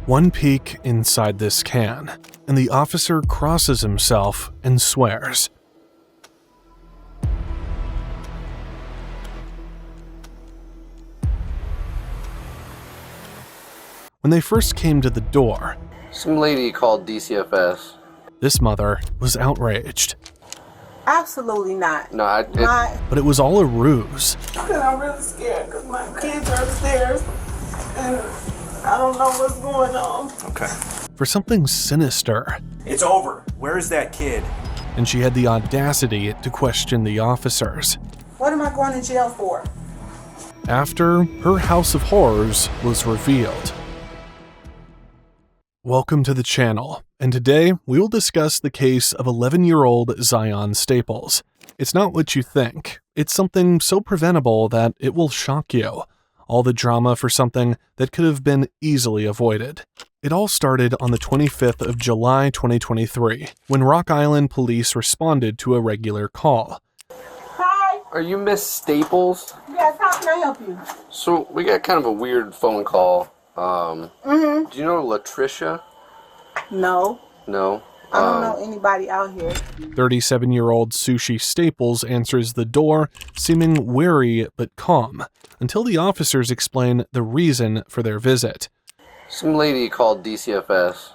One peek inside this can, and the officer crosses himself and swears. When they first came to the door, some lady called DCFS. This mother was outraged. Absolutely not. No, but it was all a ruse. I'm really scared because my kids are upstairs and I don't know what's going on. Okay. For something sinister. It's over. Where is that kid? And she had the audacity to question the officers. What am I going to jail for? After her house of horrors was revealed. Welcome to the channel, and today we will discuss the case of 11-year-old Zion Staples. It's not what you think. It's something so preventable that it will shock you. All the drama for something that could have been easily avoided. It all started on the 25th of July 2023, when Rock Island police responded to a regular call. Hi. Are you Miss Staples? Yes, how can I help you? So we got kind of a weird phone call. Do you know Latricia? No. No? I don't know anybody out here. 37-year-old Sushi Staples answers the door, seeming wary but calm, until the officers explain the reason for their visit. Some lady called DCFS.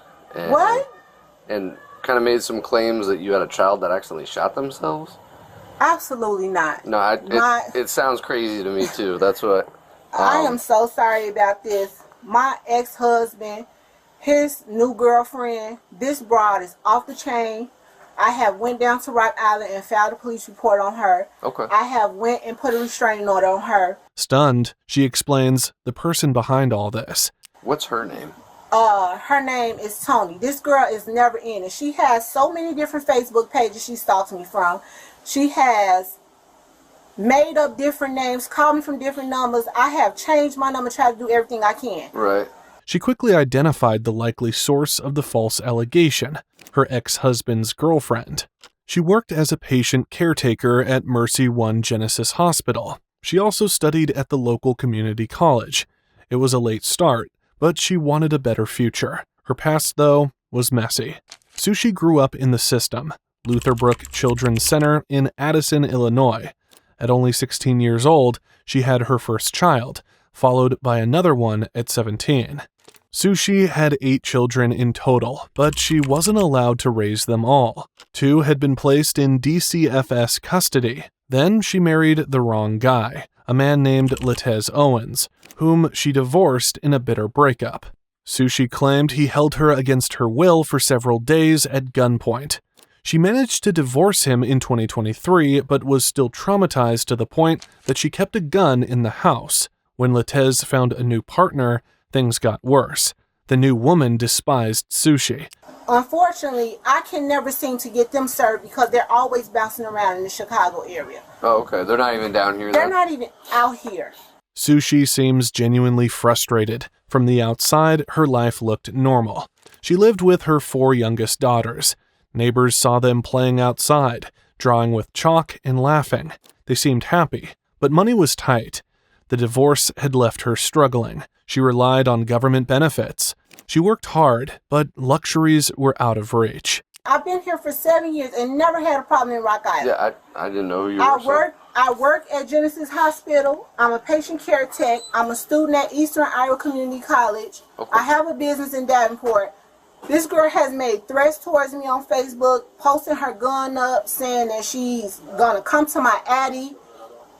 What? And kind of made some claims that you had a child that accidentally shot themselves? Absolutely not. No, it sounds crazy to me too. That's what... I am so sorry about this. My ex-husband, his new girlfriend, this broad is off the chain. I have went down to Rock Island and filed a police report on her. Okay. I have went and put a restraining order on her. Stunned, she explains the person behind all this. What's her name? Her name is Tony. This girl is never in it. She has so many different Facebook pages she stalks me from. She has made up different names, called me from different numbers. I have changed my number, tried to do everything I can. Right. She quickly identified the likely source of the false allegation, her ex-husband's girlfriend. She worked as a patient caretaker at Mercy One Genesis Hospital. She also studied at the local community college. It was a late start, but she wanted a better future. Her past, though, was messy. Sushi grew up in the system, Lutherbrook Children's Center in Addison, Illinois. At only 16 years old, she had her first child, followed by another one at 17. Sushi had 8 children in total, but she wasn't allowed to raise them all. 2 had been placed in DCFS custody. Then she married the wrong guy, a man named Latez Owens, whom she divorced in a bitter breakup. Sushi claimed he held her against her will for several days at gunpoint. She managed to divorce him in 2023, but was still traumatized to the point that she kept a gun in the house. When Latez found a new partner, things got worse. The new woman despised Sushi. Unfortunately, I can never seem to get them served because they're always bouncing around in the Chicago area. Oh, okay. They're not even down here, They're not even out here. Sushi seems genuinely frustrated. From the outside, her life looked normal. She lived with her 4 youngest daughters. Neighbors saw them playing outside, drawing with chalk and laughing. They seemed happy, but money was tight. The divorce had left her struggling. She relied on government benefits. She worked hard, but luxuries were out of reach. I've been here for 7 years and never had a problem in Rock Island. Yeah, I didn't know who you were. I work at Genesis Hospital. I'm a patient care tech. I'm a student at Eastern Iowa Community College. Okay. I have a business in Davenport. This girl has made threats towards me on Facebook, posting her gun up, saying that she's gonna come to my Addy.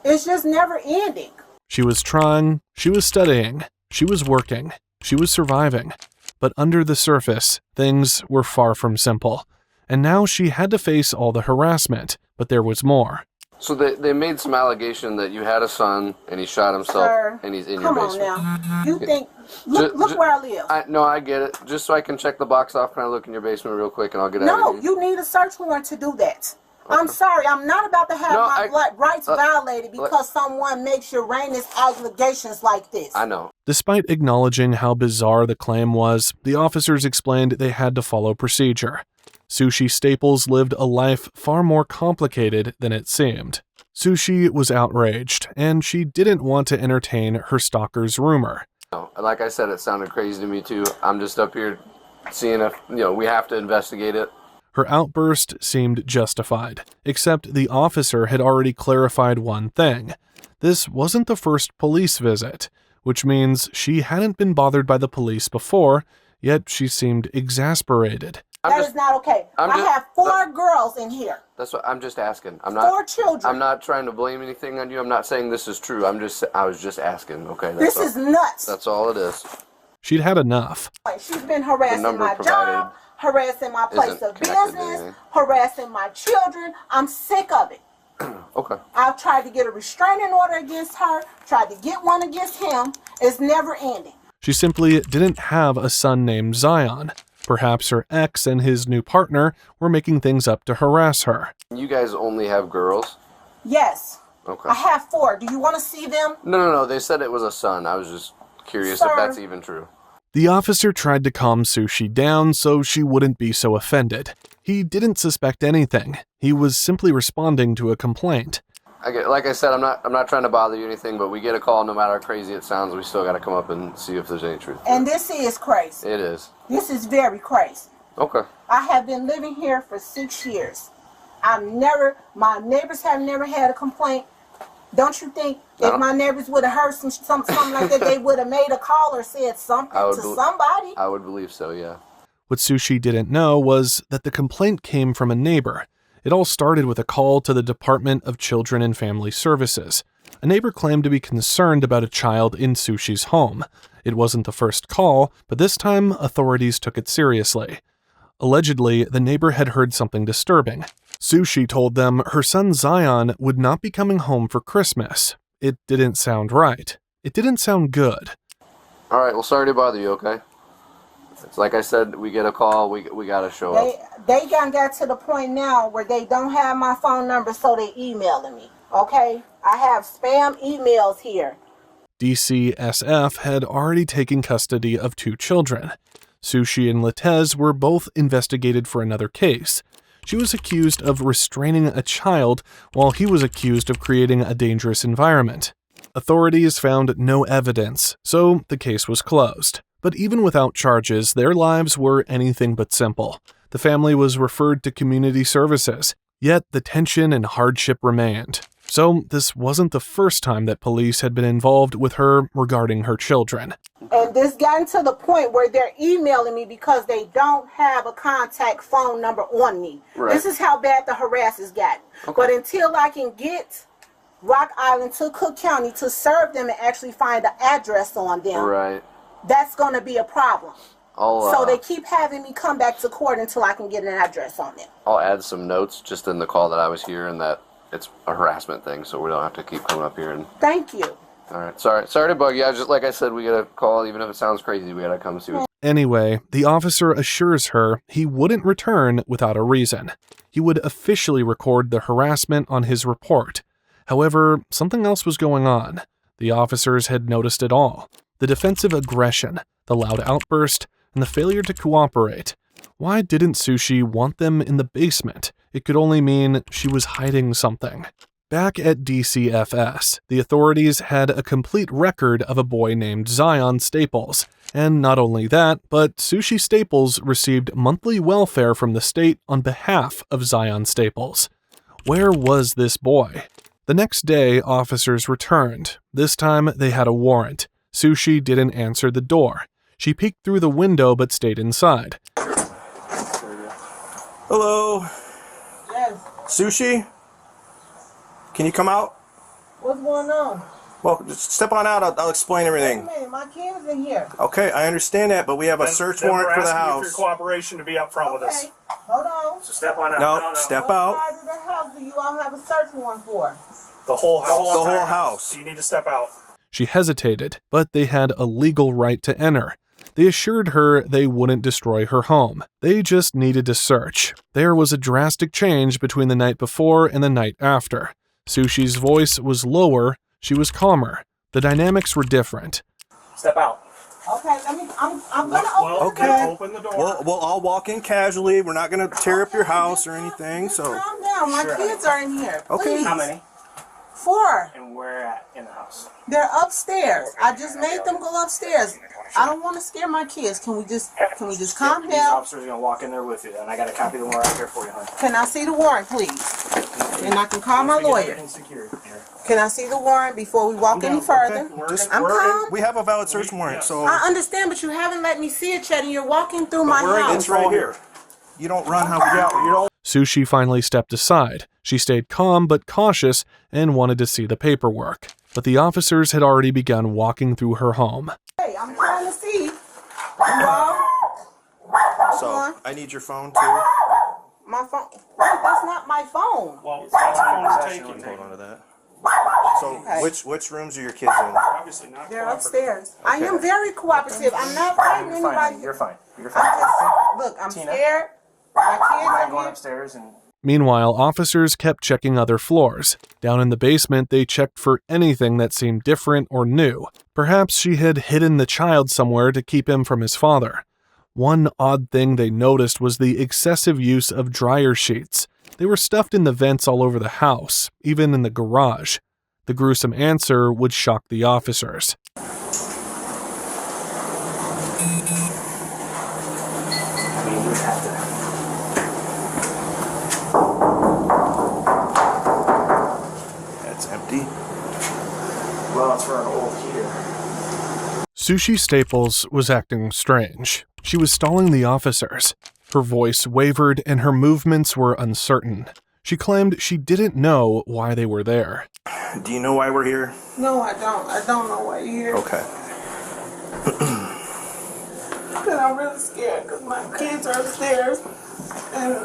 It's just never ending. She was trying, she was studying, she was working, she was surviving. But under the surface, things were far from simple. And now she had to face all the harassment, but there was more. So they made some allegation that you had a son and he shot himself. Sir, and he's in your basement. Come on now. You think, look where I live. No, I get it. Just so I can check the box off, can I look in your basement real quick and I'll get out of No, here? you need a search warrant to do that. Okay. I'm sorry, I'm not about to have my rights violated because someone makes Uranus allegations like this. I know. Despite acknowledging how bizarre the claim was, the officers explained they had to follow procedure. Sushi Staples lived a life far more complicated than it seemed. Sushi was outraged, and she didn't want to entertain her stalker's rumor. No, like I said, it sounded crazy to me too. I'm just up here seeing if, we have to investigate it. Her outburst seemed justified, except the officer had already clarified one thing. This wasn't the first police visit, which means she hadn't been bothered by the police before, yet she seemed exasperated. That is not okay. I have 4 girls in here. That's what I'm just asking. 4 children. I'm not trying to blame anything on you. I'm not saying this is true. I was just asking. Okay. This is nuts. That's all it is. She'd had enough. She's been harassing my job, harassing my place of business, harassing my children. I'm sick of it. Okay. I've tried to get a restraining order against her, tried to get one against him. It's never ending. She simply didn't have a son named Zion. Perhaps her ex and his new partner were making things up to harass her. You guys only have girls? Yes. Okay. I have 4. Do you want to see them? No. They said it was a son. I was just curious if that's even true. The officer tried to calm Sushi down so she wouldn't be so offended. He didn't suspect anything. He was simply responding to a complaint. Like I said, I'm not trying to bother you or anything, but we get a call, no matter how crazy it sounds, we still got to come up and see if there's any truth. And this is crazy. It is. This is very crazy. Okay. I have been living here for 6 years. My neighbors have never had a complaint. Don't you think if my neighbors would have heard something like that, they would have made a call or said something to somebody? I would believe so, yeah. What Sushi didn't know was that the complaint came from a neighbor. It all started with a call to the Department of Children and Family Services. A neighbor claimed to be concerned about a child in Sushi's home. It wasn't the first call, but this time authorities took it seriously. Allegedly, the neighbor had heard something disturbing. Sushi told them her son Zion would not be coming home for Christmas. It didn't sound right. It didn't sound good. All right, well, sorry to bother you, okay? It's like I said, we get a call, we got to show up. They got to the point now where they don't have my phone number, so they emailing me, okay? I have spam emails here. DCSF had already taken custody of 2 children. Sushi and Latez were both investigated for another case. She was accused of restraining a child, while he was accused of creating a dangerous environment. Authorities found no evidence, so the case was closed. But even without charges, their lives were anything but simple. The family was referred to community services, yet the tension and hardship remained. So this wasn't the first time that police had been involved with her regarding her children. And this gotten to the point where they're emailing me because they don't have a contact phone number on me. Right. This is how bad the harass has gotten. Okay. But until I can get Rock Island to Cook County to serve them and actually find the address on them, right, that's going to be a problem. So they keep having me come back to court until I can get an address on them. I'll add some notes just in the call that I was here and that it's a harassment thing, so we don't have to keep coming up here and... Thank you. All right. Sorry to bug you. Like I said, we get a call, even if it sounds crazy, we gotta come see what... Anyway, the officer assures her he wouldn't return without a reason. He would officially record the harassment on his report. However, something else was going on. The officers had noticed it all. The defensive aggression, the loud outburst, and the failure to cooperate. Why didn't Sushi want them in the basement? It could only mean she was hiding something. Back at DCFS, the authorities had a complete record of a boy named Zion Staples. And not only that, but Sushi Staples received monthly welfare from the state on behalf of Zion Staples. Where was this boy? The next day, officers returned. This time, they had a warrant. Sushi didn't answer the door. She peeked through the window but stayed inside. Hello? Yes. Sushi? Can you come out? What's going on? Well, just step on out. I'll explain everything. Wait a minute, my kid's in here. Okay, I understand that, but we have a search warrant for the house. For your cooperation to be up front with us. Hold on. So step on out. No, step out. What part of the house do you all have a search warrant for? The whole house. The whole house. So you need to step out. She hesitated, but they had a legal right to enter. They assured her they wouldn't destroy her home. They just needed to search. There was a drastic change between the night before and the night after. Sushi's voice was lower, she was calmer. The dynamics were different. Step out. Okay, I'm gonna open the door. We'll all walk in casually. We're not gonna tear up your house or anything, so... Calm down, my kids are in here. Okay. Please. How many? 4. And where at in the house? They're upstairs. I just made them go upstairs. I don't want to scare my kids. Can we just calm These down? officers are gonna walk in there with you, and I got a copy of the warrant here for you, honey. Can I see the warrant, please? And I can call my lawyer. Can I see the warrant before we walk any further? I'm calm. We have a valid search warrant, so I understand, but you haven't let me see it yet, and you're walking through my we're in house. control here. You don't run how we do. You don't. Sushi finally stepped aside. She stayed calm but cautious and wanted to see the paperwork. But the officers had already begun walking through her home. Hey, I'm trying to see. Hello? So I need your phone too. My phone. That's not my phone. Well, that's phone is taken. Hold on to that. So which rooms are your kids in? Obviously not. They're upstairs. I am very cooperative. I'm not fighting You're fine, anybody. honey. You're fine. You're I'm fine. just, look, I'm Tina? scared. My kids I'm are going here. upstairs and. Meanwhile, officers kept checking other floors. Down in the basement, they checked for anything that seemed different or new. Perhaps she had hidden the child somewhere to keep him from his father. One odd thing they noticed was the excessive use of dryer sheets. They were stuffed in the vents all over the house, even in the garage. The gruesome answer would shock the officers. That's empty. Well, it's for an old heater. Sushi Staples was acting strange. She was stalling the officers. Her voice wavered and her movements were uncertain. She claimed she didn't know why they were there. Do you know why we're here? No, I don't. I don't know why you're here. Okay. Because I'm really scared because my kids are upstairs and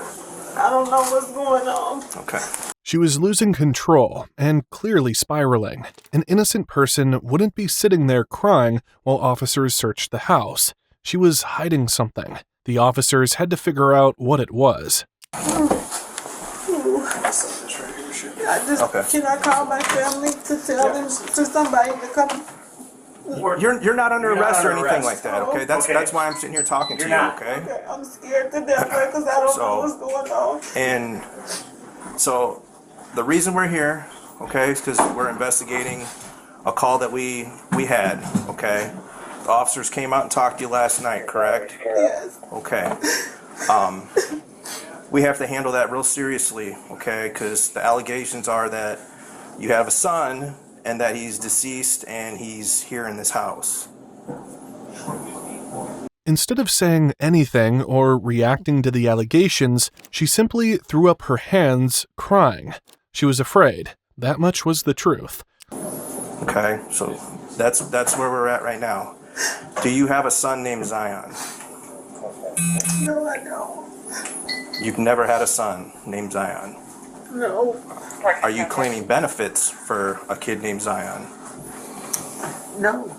I don't know what's going on. Okay. She was losing control and clearly spiraling. An innocent person wouldn't be sitting there crying while officers searched the house. She was hiding something. The officers had to figure out what it was. Okay. Can I call my family to tell them, to somebody to come? You're not under arrest or under anything arrest. like that, okay? That's Okay. that's why I'm sitting here talking to You're you, not. okay? Okay, I'm scared to death because I don't know what's going on. And so the reason we're here, okay, is because we're investigating a call that we had, okay? The officers came out and talked to you last night, correct? Yes. Okay. We have to handle that real seriously, okay? Because the allegations are that you have a son and that he's deceased and he's here in this house. Instead of saying anything or reacting to the allegations, she simply threw up her hands, crying. She was afraid. That much was the truth. Okay, so that's where we're at right now. Do you have a son named Zion? No, I don't. You've never had a son named Zion. No. Are you claiming benefits for a kid named Zion? No.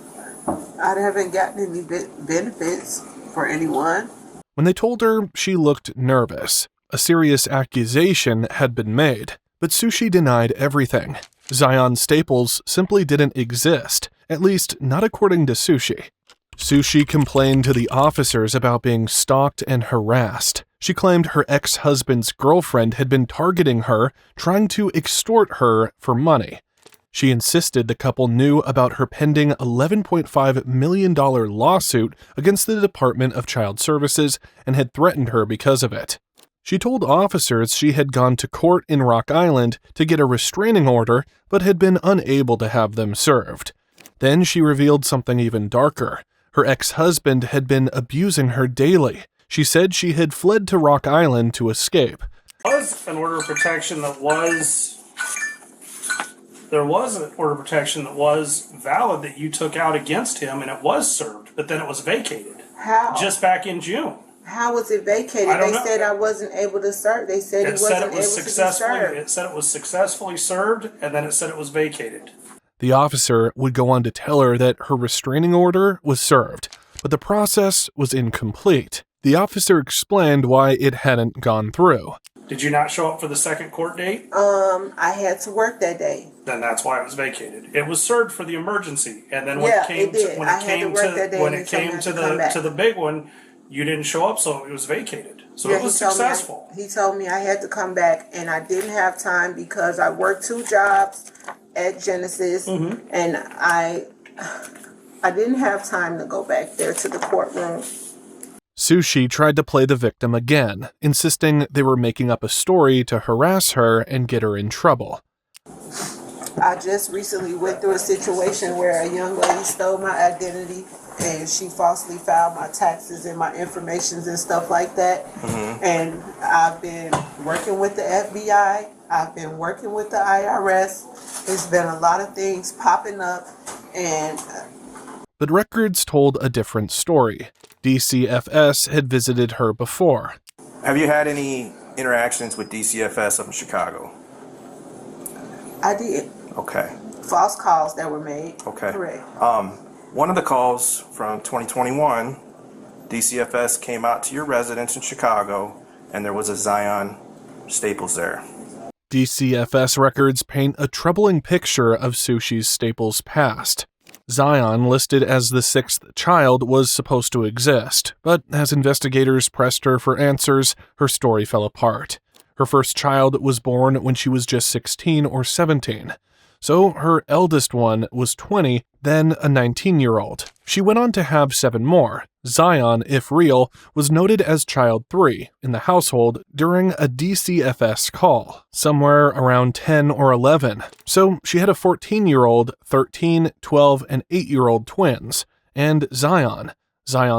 I haven't gotten any benefits for anyone. When they told her, she looked nervous. A serious accusation had been made, but Sushi denied everything. Zion Staples simply didn't exist, at least not according to Sushi. Sushi complained to the officers about being stalked and harassed. She claimed her ex-husband's girlfriend had been targeting her, trying to extort her for money. She insisted the couple knew about her pending $11.5 million lawsuit against the Department of Child Services and had threatened her because of it. She told officers she had gone to court in Rock Island to get a restraining order, but had been unable to have them served. Then she revealed something even darker. Her ex-husband had been abusing her daily. She said she had fled to Rock Island to escape. There was an order of protection that was valid that you took out against him, and it was served, but then it was vacated. How? Just back in June. How was it vacated? I don't They know. said I wasn't able to serve. They said he wasn't able to be served. It said it was successfully served, and then it said it was vacated. The officer would go on to tell her that her restraining order was served, but the process was incomplete. The officer explained why it hadn't gone through. Did you not show up for the second court date? I had to work that day. Then that's why it was vacated. It was served for the emergency, and then when Yeah, it came it did. to I had to work that day when and it they told me came I to had to come back. the big one, you didn't show up, so it was vacated. So Yeah, it was he told me successful. he told me I had to come back, and I didn't have time because I worked 2 jobs, at Genesis, and I didn't have time to go back there to the courtroom. Sushi tried to play the victim again, insisting they were making up a story to harass her and get her in trouble. I just recently went through a situation where a young lady stole my identity and she falsely filed my taxes and my informations and stuff like that. And I've been working with the FBI. I've been working with the IRS. There's been a lot of things popping up, and But records told a different story. DCFS had visited her before. Have you had any interactions with DCFS up in Chicago? I did. Okay. False calls that were made. Okay. Correct. One of the calls from 2021, DCFS came out to your residence in Chicago, and there was a Zion Staples there. DCFS records paint a troubling picture of Sushi's Staples past. Zion, listed as the sixth child, was supposed to exist, but as investigators pressed her for answers, her story fell apart. Her first child was born when she was just 16 or 17. So her eldest one was 20, then a 19-year-old. She went on to have 7 more. Zion, if real, was noted as child 3 in the household during a DCFS call, somewhere around 10 or 11. So she had a 14-year-old, 13, 12, and 8-year-old twins. And Zion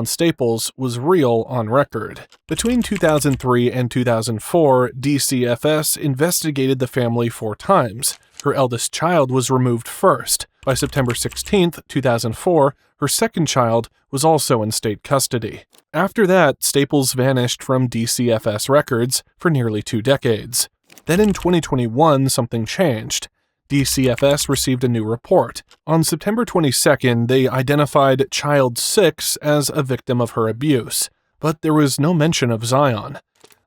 Staples, was real on record. Between 2003 and 2004, DCFS investigated the family 4 times. Her eldest child was removed first. By September 16, 2004, her second child was also in state custody. After that, Staples vanished from DCFS records for nearly 2 decades. Then in 2021, something changed. DCFS received a new report. On September 22nd, they identified Child 6 as a victim of her abuse, but there was no mention of Zion.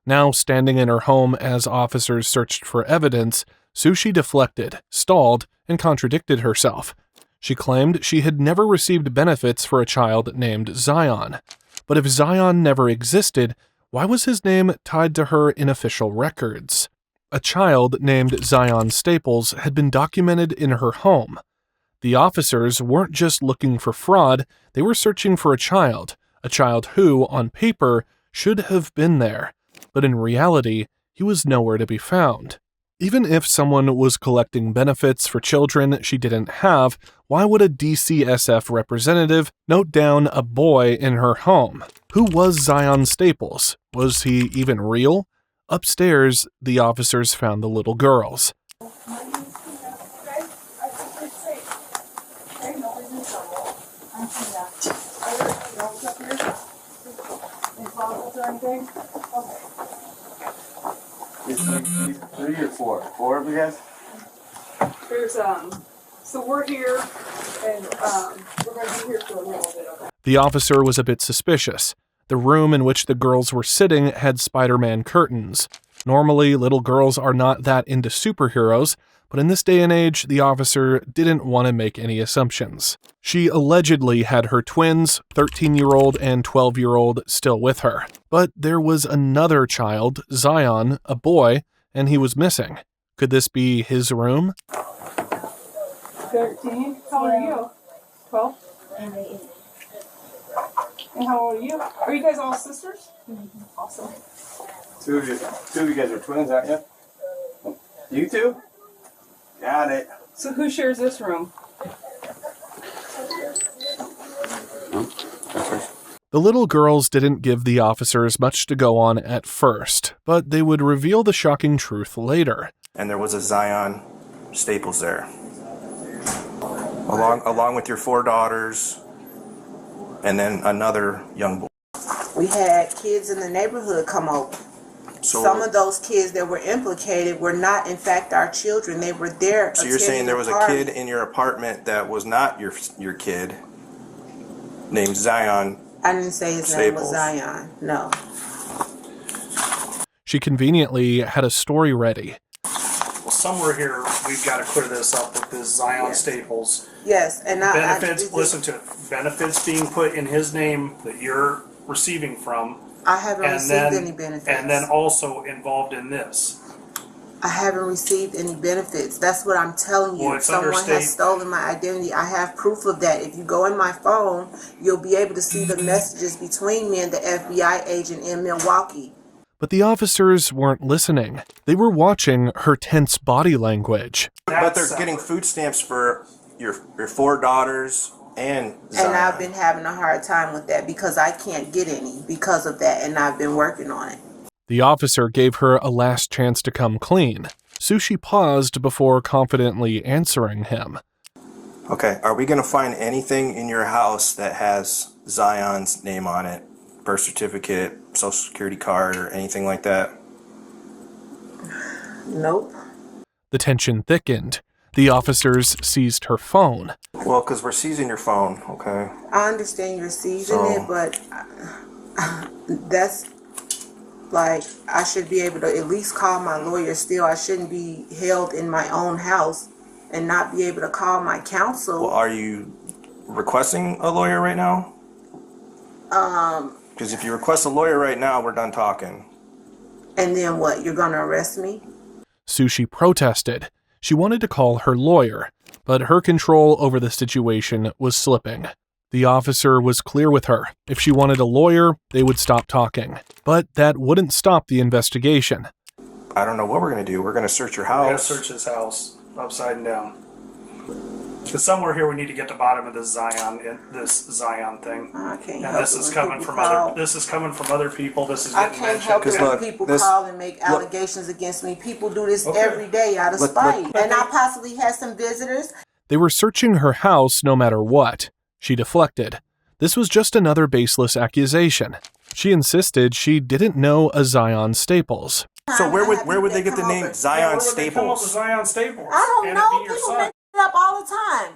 Now standing in her home as officers searched for evidence, Sushi deflected, stalled, and contradicted herself. She claimed she had never received benefits for a child named Zion. But if Zion never existed, why was his name tied to her in official records? A child named Zion Staples had been documented in her home. The officers weren't just looking for fraud, they were searching for a child who, on paper, should have been there. But in reality, he was nowhere to be found. Even if someone was collecting benefits for children she didn't have, why would a DCSF representative note down a boy in her home? Who was Zion Staples? Was he even real? Upstairs, the officers found the little girls. Three or four? 4 of you guys? So we're here, and we're going to be here for a little bit, okay? The officer was a bit suspicious. The room in which the girls were sitting had Spider-Man curtains. Normally, little girls are not that into superheroes, but in this day and age, the officer didn't want to make any assumptions. She allegedly had her twins, 13-year-old and 12-year-old, still with her. But there was another child, Zion, a boy, and he was missing. Could this be his room? 13. How old are you? 12? And 8. And how old are you? Are you guys all sisters? Mm-hmm. Awesome. Two of you guys are twins, aren't you? You two? Got it. So who shares this room? The little girls didn't give the officers much to go on at first, but they would reveal the shocking truth later. And there was a Zion Staples there. Along with your 4 daughters, and then another young boy. We had kids in the neighborhood come over. So, some of those kids that were implicated were not, in fact, our children. They were there. So you're saying there was a kid in your apartment that was not your kid, named Zion. I didn't say his name was Zion. No. She conveniently had a story ready. Well, somewhere here, we've got to clear this up with this Zion Staples. Yes, and benefits. Listen to it. Benefits being put in his name that you're receiving from. I haven't received any benefits. And then also involved in this. I haven't received any benefits. That's what I'm telling you. Well, it's under Someone has stolen my identity. I have proof of that. If you go in my phone, you'll be able to see the messages between me and the FBI agent in Milwaukee. But the officers weren't listening. They were watching her tense body language. But they're getting food stamps for your 4 daughters and Zion. And I've been having a hard time with that because I can't get any because of that, and I've been working on it. The officer gave her a last chance to come clean. Sushi paused before confidently answering him. Okay, are we going to find anything in your house that has Zion's name on it? Birth certificate, social security card, or anything like that? Nope. The tension thickened. The officers seized her phone. Well, because we're seizing your phone, okay? I understand you're seizing it, but that's like, I should be able to at least call my lawyer still. I shouldn't be held in my own house and not be able to call my counsel. Well, are you requesting a lawyer right now? Because if you request a lawyer right now, we're done talking. And then what? You're going to arrest me? Sushi protested. She wanted to call her lawyer, but her control over the situation was slipping. The officer was clear with her. If she wanted a lawyer, they would stop talking. But that wouldn't stop the investigation. I don't know what we're going to do. We're going to search your We're gonna house. search his house upside down. Because somewhere here we need to get to the bottom of this Zion thing. I can't And help this it is when coming people from call. other. This is coming from other people. This is I getting can't mentioned. help it Because when look, people this- call and make look- allegations against me. People do this Okay. every day out of Look, spite. look- And I possibly had some visitors. They were searching her house no matter what. She deflected. This was just another baseless accusation. She insisted she didn't know a Zion Staples. So where would they get the Come name over. Zion Where would they come up with Staples? Zion Staples? I don't and know. It be your People son. make it up all the time.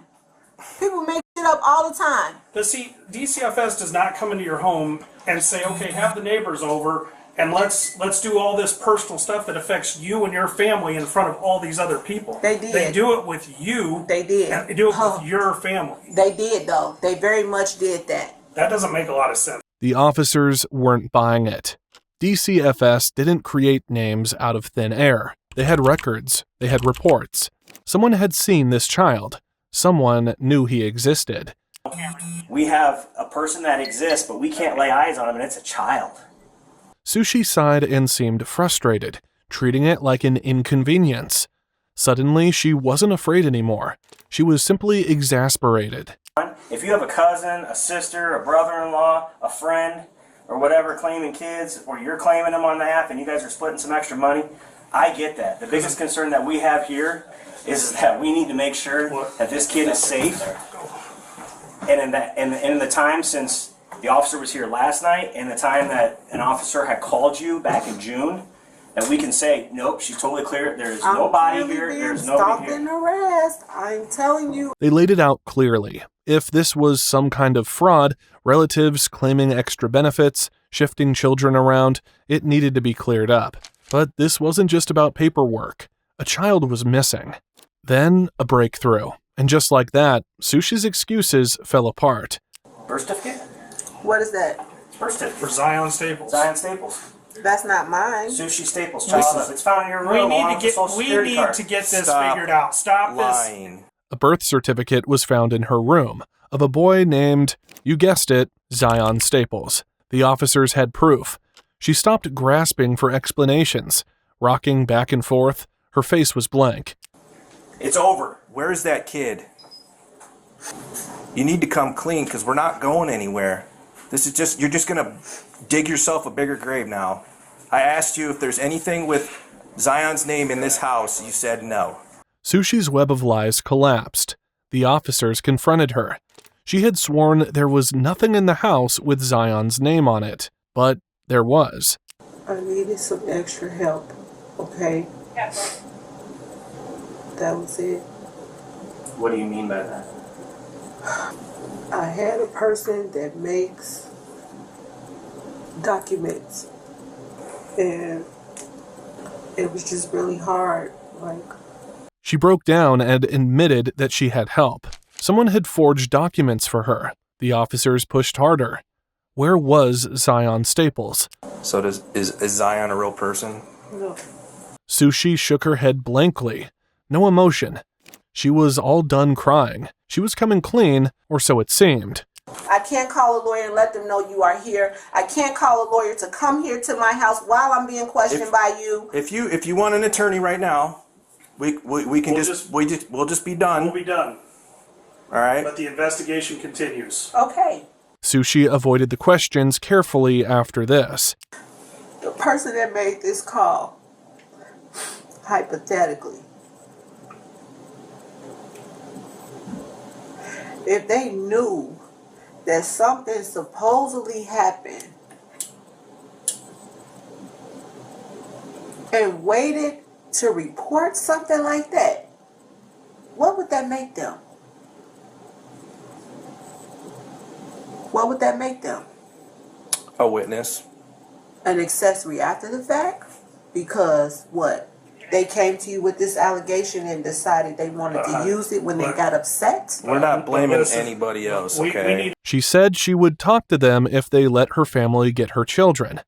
People make it up all the time. But see, DCFS does not come into your home and say, okay, have the neighbors over and let's do all this personal stuff that affects you and your family in front of all these other people. They did. They do it with you. They did. And they do it Oh. with your family. They did, though. They very much did that. That doesn't make a lot of sense. The officers weren't buying it. DCFS didn't create names out of thin air. They had records. They had reports. Someone had seen this child. Someone knew he existed. We have a person that exists, but we can't lay eyes on him, and it's a child. Sushi sighed and seemed frustrated, treating it like an inconvenience. Suddenly, she wasn't afraid anymore. She was simply exasperated. If you have a cousin, a sister, a brother-in-law, a friend, or whatever claiming kids, or you're claiming them on the app and you guys are splitting some extra money, I get that. The biggest concern that we have here is that we need to make sure that this kid is safe. And in the time since the officer was here last night and the time that an officer had called you back in June, that we can say, nope, she's totally clear. There's nobody here. There's nobody here. Stopped and arrest. I'm telling you. They laid it out clearly. If this was some kind of fraud, relatives claiming extra benefits, shifting children around, it needed to be cleared up. But this wasn't just about paperwork. A child was missing. Then a breakthrough. And just like that, Sushi's excuses fell apart. Birth certificate? What is that? Birth certificate. For Zion Staples. Zion Staples. That's not mine. Sushi Staples. Child. It's found in your We room. need along to with the get social we security need card. to get this Stop figured out. Stop this. Lying. A birth certificate was found in her room of a boy named, you guessed it, Zion Staples. The officers had proof. She stopped grasping for explanations, rocking back and forth. Her face was blank. It's over. Where's that kid? You need to come clean because we're not going anywhere. This is just, you're just going to dig yourself a bigger grave now. I asked you if there's anything with Zion's name in this house. You said no. Sushi's web of lies collapsed. The officers confronted her. She had sworn there was nothing in the house with Zion's name on it, but there was. I needed some extra help. Okay? That was it. What do you mean by that? I had a person that makes documents, and it was just really hard. She broke down and admitted that she had help. Someone had forged documents for her. The officers pushed harder. Where was Zion Staples? So is Zion a real person? No. Sushi shook her head blankly. No emotion. She was all done crying. She was coming clean, or so it seemed. I can't call a lawyer and let them know you are here. I can't call a lawyer to come here to my house while I'm being questioned by you. If you want an attorney right now, we can we'll just be done. We'll be done. All right. But the investigation continues. Okay. Sushi avoided the questions carefully after this. The person that made this call, hypothetically, if they knew that something supposedly happened and waited to report something like that, what would that make them? What would that make them? A witness. An accessory after the fact? Because what? They came to you with this allegation and decided they wanted to use it when they got upset? We're not blaming anybody else, okay? She said she would talk to them if they let her family get her children.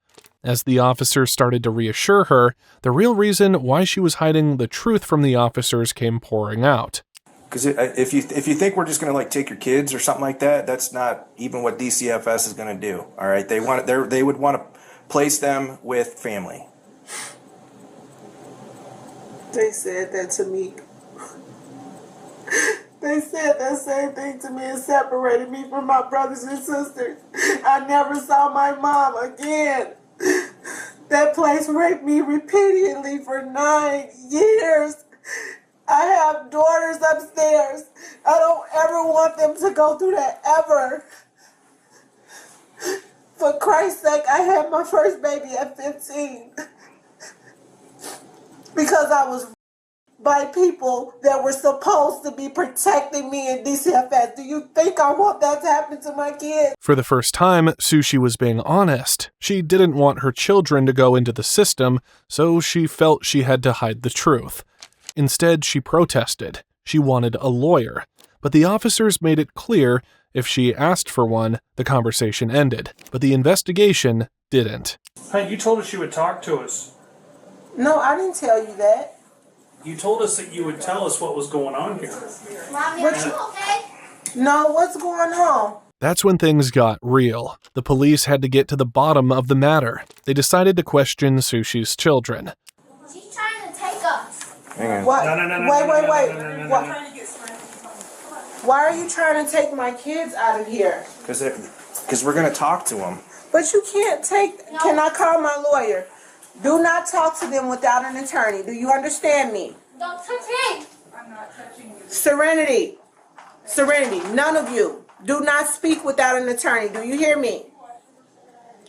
As the officers started to reassure her, the real reason why she was hiding the truth from the officers came pouring out. Because if you think we're just going to like take your kids or something like that, that's not even what DCFS is going to do. All right, they would want to place them with family. They said that to me. They said that same thing to me and separated me from my brothers and sisters. I never saw my mom again. That place raped me repeatedly for 9 years. I have daughters upstairs. I don't ever want them to go through that, ever. For Christ's sake, I had my first baby at 15. Because I was by people that were supposed to be protecting me in DCFS. Do you think I want that to happen to my kids? For the first time, Sushi was being honest. She didn't want her children to go into the system, so she felt she had to hide the truth. Instead, she protested. She wanted a lawyer. But the officers made it clear if she asked for one, the conversation ended. But the investigation didn't. Hey, you told us you would talk to us. No, I didn't tell you that. You told us that you would tell us what was going on here. Mommy, are you okay? No, what's going on? That's when things got real. The police had to get to the bottom of the matter. They decided to question Sushi's children. She's trying to take us. Hang on. What? Wait. No. Why are you trying to take my kids out of here? Because we're going to talk to them. But you can't take... No. Can I call my lawyer? Do not talk to them without an attorney. Do you understand me? Don't touch him. Serenity, none of you. Do not speak without an attorney. Do you hear me?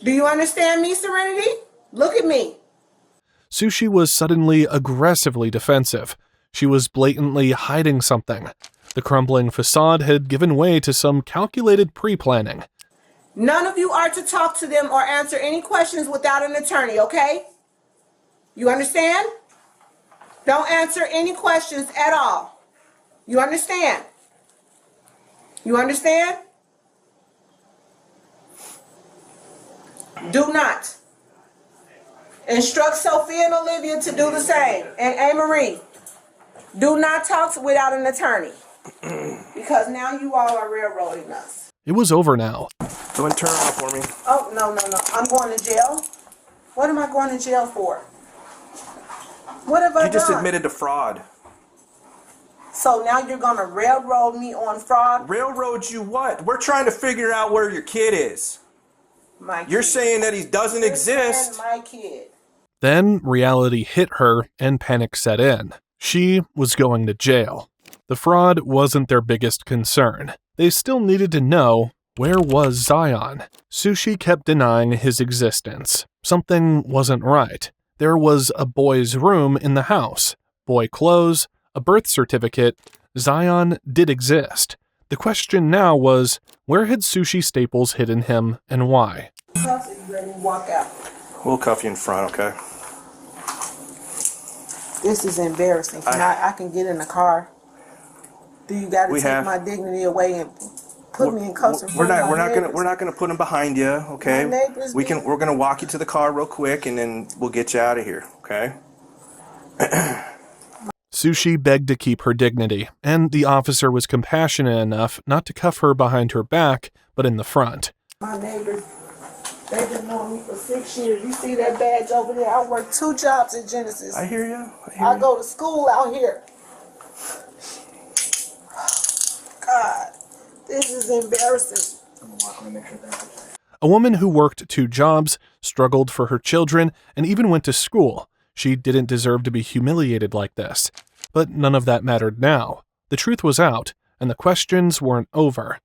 Do you understand me, Serenity? Look at me. Sushi was suddenly aggressively defensive. She was blatantly hiding something. The crumbling facade had given way to some calculated pre-planning. None of you are to talk to them or answer any questions without an attorney, okay? You understand? Don't answer any questions at all. You understand? You understand? Do not. Instruct Sophia and Olivia to do the same. And A-Marie. Do not talk without an attorney. Because now you all are railroading us. It was over now. Go and turn around for me. Oh, no. I'm going to jail. What am I going to jail for? What have I done? You just admitted to fraud. So now you're going to railroad me on fraud? Railroad you what? We're trying to figure out where your kid is. My kid. You're saying that he doesn't exist. My kid. Then reality hit her and panic set in. She was going to jail. The fraud wasn't their biggest concern. They still needed to know, where was Zion? Sushi kept denying his existence. Something wasn't right. There was a boy's room in the house. Boy clothes, a birth certificate. Zion did exist. The question now was, where had Sushi Staples hidden him and why? Ready to walk out. We'll cuff you in front, okay? This is embarrassing. I can get in the car. Do you got to take my dignity away and put me in cuffs? We're not gonna put him behind you, okay? We're gonna walk you to the car real quick, and then we'll get you out of here, okay? Sushi begged to keep her dignity, and the officer was compassionate enough not to cuff her behind her back, but in the front. My neighbors, they've been knowing me for 6 years. You see that badge over there? I work 2 jobs at Genesis. I hear you. I go to school out here. God, this is embarrassing. A woman who worked 2 jobs, struggled for her children, and even went to school. She didn't deserve to be humiliated like this. But none of that mattered now. The truth was out, and the questions weren't over.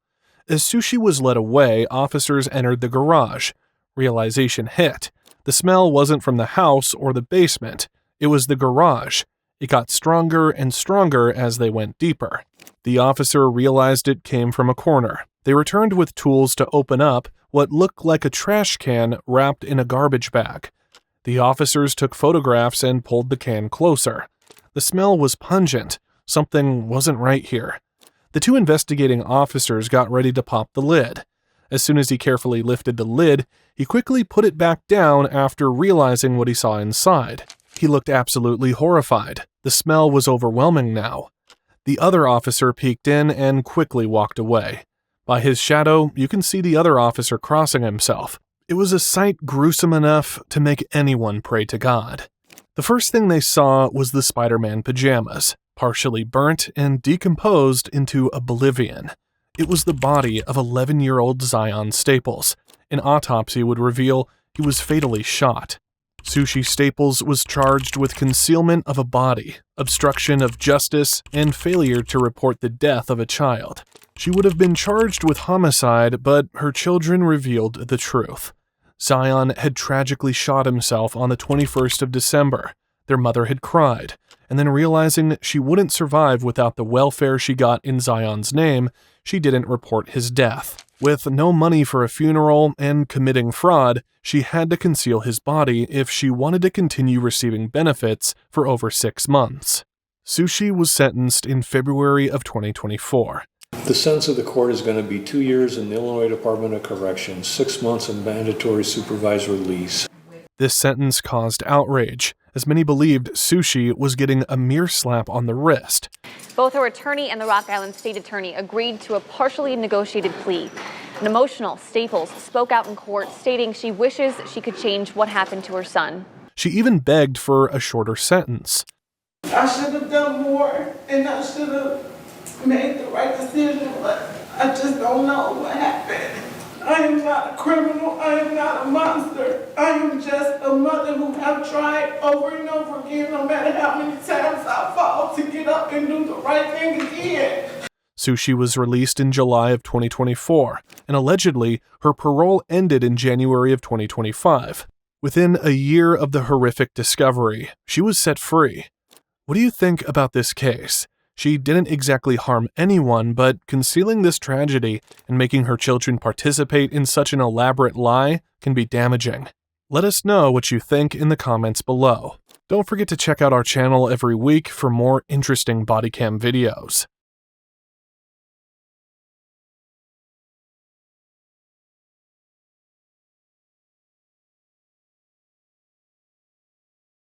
As Sushi was led away, officers entered the garage. Realization hit. The smell wasn't from the house or the basement. It was the garage. It got stronger and stronger as they went deeper. The officer realized it came from a corner. They returned with tools to open up what looked like a trash can wrapped in a garbage bag. The officers took photographs and pulled the can closer. The smell was pungent. Something wasn't right here. The 2 investigating officers got ready to pop the lid. As soon as he carefully lifted the lid, he quickly put it back down after realizing what he saw inside. He looked absolutely horrified. The smell was overwhelming now. The other officer peeked in and quickly walked away. By his shadow, you can see the other officer crossing himself. It was a sight gruesome enough to make anyone pray to God. The first thing they saw was the Spider-Man pajamas, partially burnt and decomposed into oblivion. It was the body of 11-year-old Zion Staples. An autopsy would reveal he was fatally shot. Sushi Staples was charged with concealment of a body, obstruction of justice, and failure to report the death of a child. She would have been charged with homicide, but her children revealed the truth. Zion had tragically shot himself on the 21st of December. Their mother had cried, and then realizing she wouldn't survive without the welfare she got in Zion's name, she didn't report his death. With no money for a funeral and committing fraud, she had to conceal his body if she wanted to continue receiving benefits for over 6 months. Sushi was sentenced in February of 2024. The sentence of the court is going to be 2 years in the Illinois Department of Corrections, 6 months in mandatory supervised release. This sentence caused outrage, as many believed Sushi was getting a mere slap on the wrist. Both her attorney and the Rock Island State Attorney agreed to a partially negotiated plea. An emotional Staples spoke out in court, stating she wishes she could change what happened to her son. She even begged for a shorter sentence. I should have done more, and I should have made the right decision, but I just don't know what happened. I am not a criminal. I am not a monster. I am just a mother who have tried over and over again, no matter how many times I fall, to get up and do the right thing again. Sushi was released in July of 2024, and allegedly, her parole ended in January of 2025. Within a year of the horrific discovery, she was set free. What do you think about this case? She didn't exactly harm anyone, but concealing this tragedy and making her children participate in such an elaborate lie can be damaging. Let us know what you think in the comments below. Don't forget to check out our channel every week for more interesting body cam videos.